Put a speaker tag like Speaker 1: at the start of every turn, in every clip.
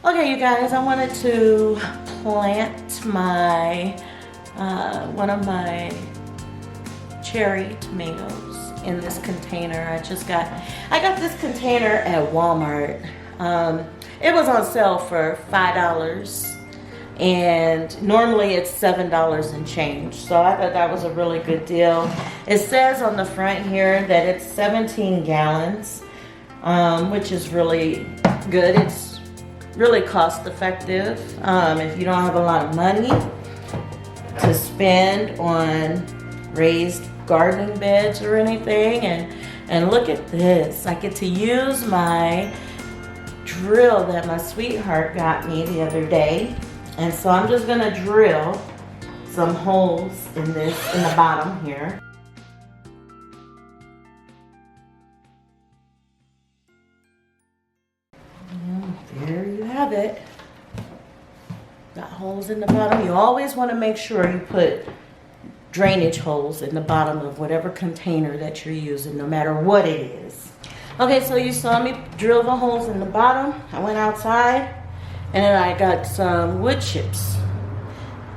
Speaker 1: Okay, you guys, I wanted to plant my one of my cherry tomatoes in this container. I got this container at Walmart. It was on sale for $5, and normally it's $7 and change. So I thought that was a really good deal. It says on the front here that it's 17 gallons, which is really good. It's really cost effective if you don't have a lot of money to spend on raised gardening beds or anything. And look at this, I get to use my drill that my sweetheart got me the other day. And so I'm just gonna drill some holes in the bottom here. There you have it. Got holes in the bottom. You always want to make sure you put drainage holes in the bottom of whatever container that you're using, no matter what it is. Okay, so you saw me drill the holes in the bottom. I went outside and then I got some wood chips.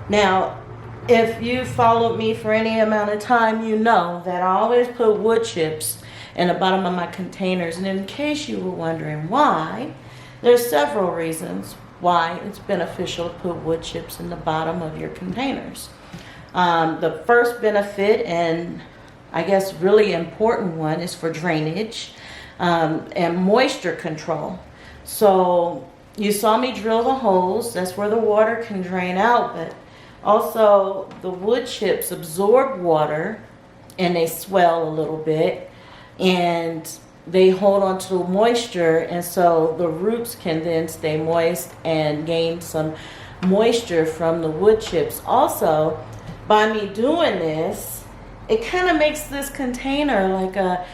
Speaker 1: Now, if you followed me for any amount of time, you know that I always put wood chips in the bottom of my containers. And in case you were wondering why, there's several reasons why it's beneficial to put wood chips in the bottom of your containers. The first benefit, and I guess really important one, is for drainage and moisture control. So you saw me drill the holes. That's where the water can drain out, but also the wood chips absorb water and they swell a little bit, and they hold on to moisture, and so the roots can then stay moist and gain some moisture from the wood chips. Also, by me doing this, it kind of makes this container like a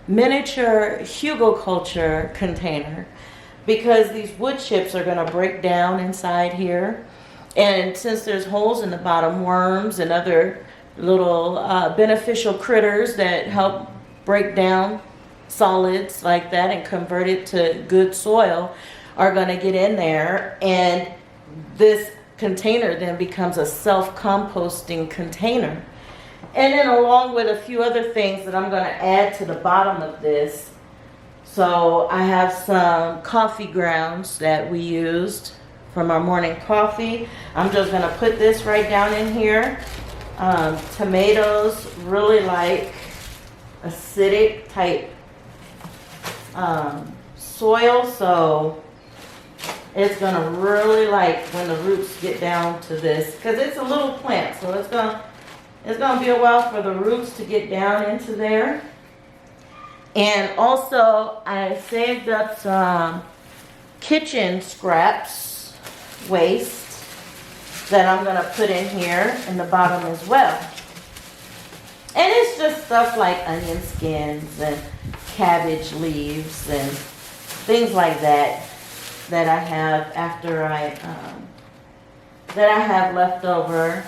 Speaker 1: miniature hugelkultur container, because these wood chips are going to break down inside here, and since there's holes in the bottom, worms and other little beneficial critters that help break down solids like that and convert it to good soil are going to get in there, and this container then becomes a self-composting container. And then along with a few other things that I'm going to add to the bottom of this, so I have some coffee grounds that we used from our morning coffee. I'm just going to put this right down in here. Tomatoes really like acidic type soil, so it's gonna really like when the roots get down to this, because it's a little plant, so it's gonna be a while for the roots to get down into there. And also I saved up some kitchen scraps, waste, that I'm gonna put in here in the bottom as well. And it's just stuff like onion skins and cabbage leaves and things like that that I have left over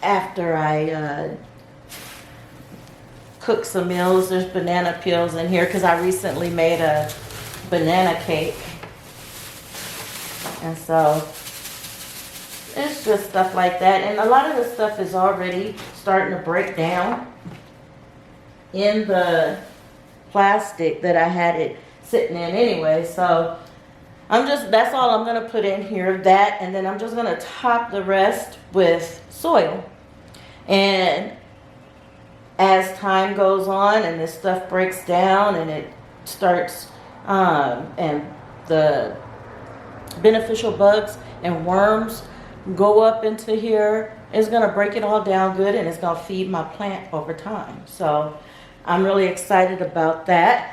Speaker 1: after I cook some meals. There's banana peels in here because I recently made a banana cake, and so it's just stuff like that. And a lot of the stuff is already starting to break down in the plastic that I had it sitting in anyway. So that's all I'm going to put in here, that, and then I'm just going to top the rest with soil. And as time goes on and this stuff breaks down and it starts, and the beneficial bugs and worms go up into here, it's going to break it all down good, and it's going to feed my plant over time. So I'm really excited about that.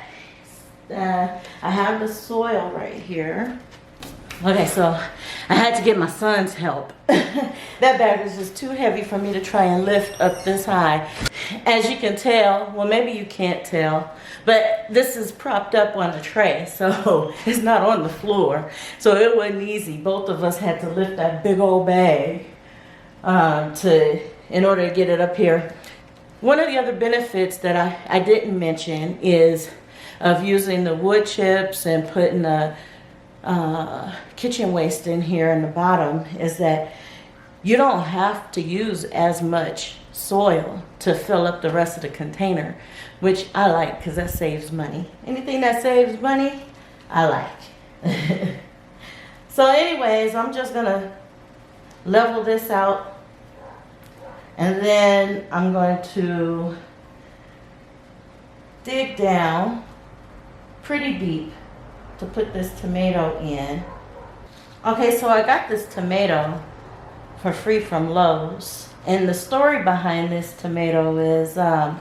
Speaker 1: I have the soil right here. Okay, so I had to get my son's help. That bag was just too heavy for me to try and lift up this high. As you can tell, well, maybe you can't tell, but this is propped up on a tray, so it's not on the floor. So it wasn't easy. Both of us had to lift that big old bag in order to get it up here. One of the other benefits that I didn't mention is of using the wood chips and putting the kitchen waste in here in the bottom is that you don't have to use as much soil to fill up the rest of the container, which I like because that saves money. Anything that saves money, I like. So anyways, I'm just gonna level this out, and then I'm going to dig down pretty deep to put this tomato in. Okay, so I got this tomato for free from Lowe's. And the story behind this tomato is I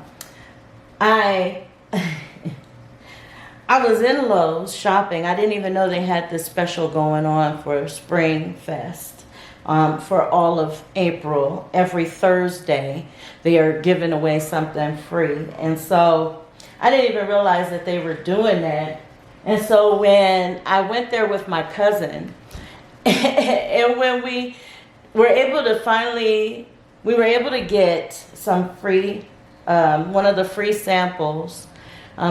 Speaker 1: was in Lowe's shopping. I didn't even know they had this special going on for Spring Fest. For all of April, every Thursday, they are giving away something free. And so I didn't even realize that they were doing that. And so when I went there with my cousin, and when we were able to get some free, one of the free samples,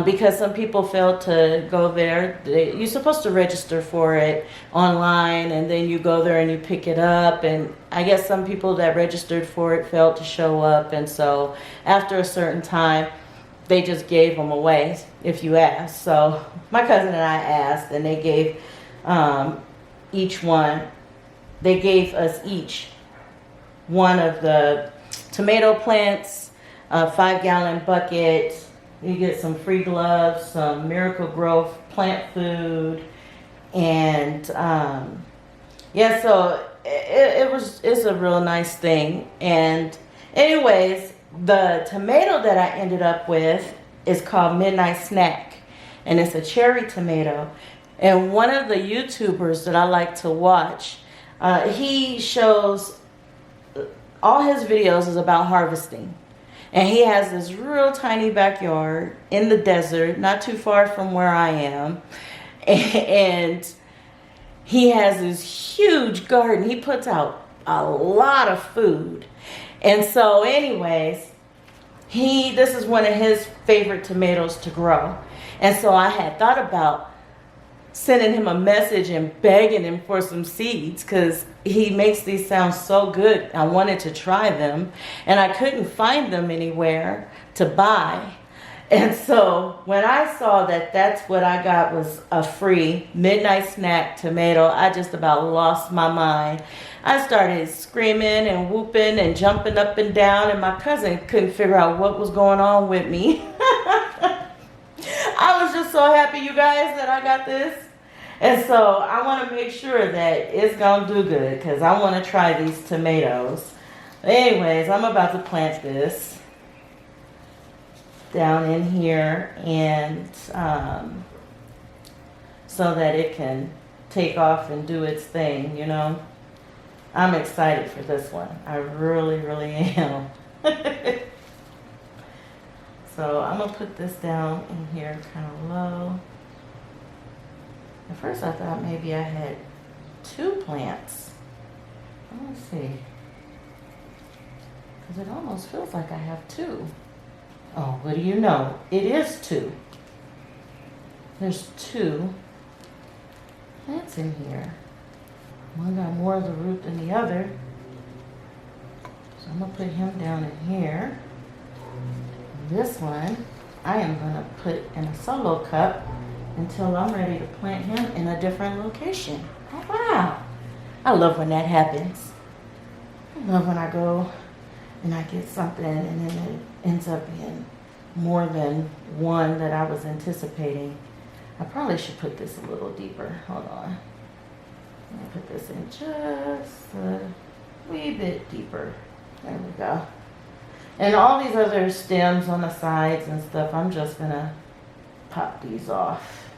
Speaker 1: because some people failed to go there. You're supposed to register for it online, and then you go there and you pick it up. And I guess some people that registered for it failed to show up. And so after a certain time, they just gave them away if you asked. So my cousin and I asked, and they gave they gave us each one of the tomato plants, a 5-gallon bucket. You get some free gloves, some Miracle Growth plant food, and yeah, so it's a real nice thing. And anyways, the tomato that I ended up with is called Midnight Snack, and it's a cherry tomato. And one of the YouTubers that I like to watch, he shows, all his videos is about harvesting. And he has this real tiny backyard in the desert, not too far from where I am. And he has this huge garden. He puts out a lot of food. And so anyways, this is one of his favorite tomatoes to grow. And so I had thought about sending him a message and begging him for some seeds, because he makes these sound so good. I wanted to try them, and I couldn't find them anywhere to buy. And so when I saw that that's what I got was a free Midnight Snack tomato, I just about lost my mind. I started screaming and whooping and jumping up and down, and my cousin couldn't figure out what was going on with me. I was just so happy, you guys, that I got this. And so I want to make sure that it's going to do good, because I want to try these tomatoes. Anyways, I'm about to plant this down in here, and so that it can take off and do its thing, you know. I'm excited for this one. I really, really am. So I'm going to put this down in here kind of low. At first I thought maybe I had 2 plants. Let me see. Because it almost feels like I have 2. Oh, what do you know? It is 2. There's 2 plants in here. One got more of the root than the other. So I'm going to put him down in here. This one I am going to put in a solo cup until I'm ready to plant him in a different location. Oh, wow. I love when that happens. I love when I go and I get something and then it ends up being more than one that I was anticipating. I probably should put this a little deeper. Hold on. I'm going to put this in just a wee bit deeper. There we go. And all these other stems on the sides and stuff, I'm just going to pop these off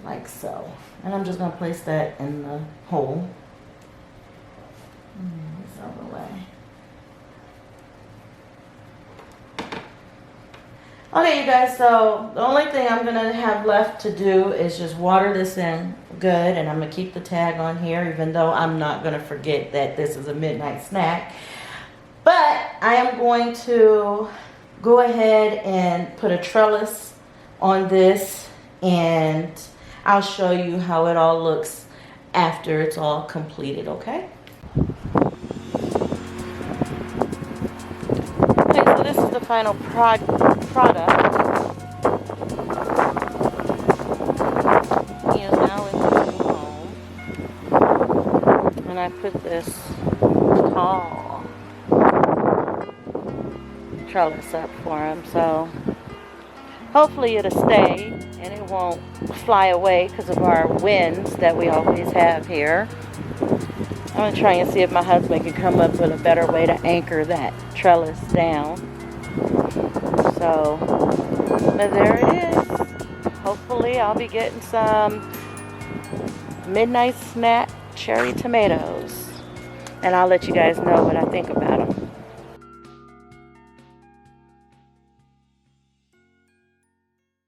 Speaker 1: like so. And I'm just going to place that in the hole. This out of the way. Okay, you guys, so the only thing I'm going to have left to do is just water this in good, and I'm going to keep the tag on here, even though I'm not going to forget that this is a midnight snack. But I am going to go ahead and put a trellis on this, and I'll show you how it all looks after it's all completed, okay? Okay, so this is the final product. He is now in his new home. And I put this tall trellis up for him, so hopefully it'll stay and it won't fly away because of our winds that we always have here. I'm going to try and see if my husband can come up with a better way to anchor that trellis down. So, but there it is. Hopefully I'll be getting some midnight snack cherry tomatoes. And I'll let you guys know what I think about it.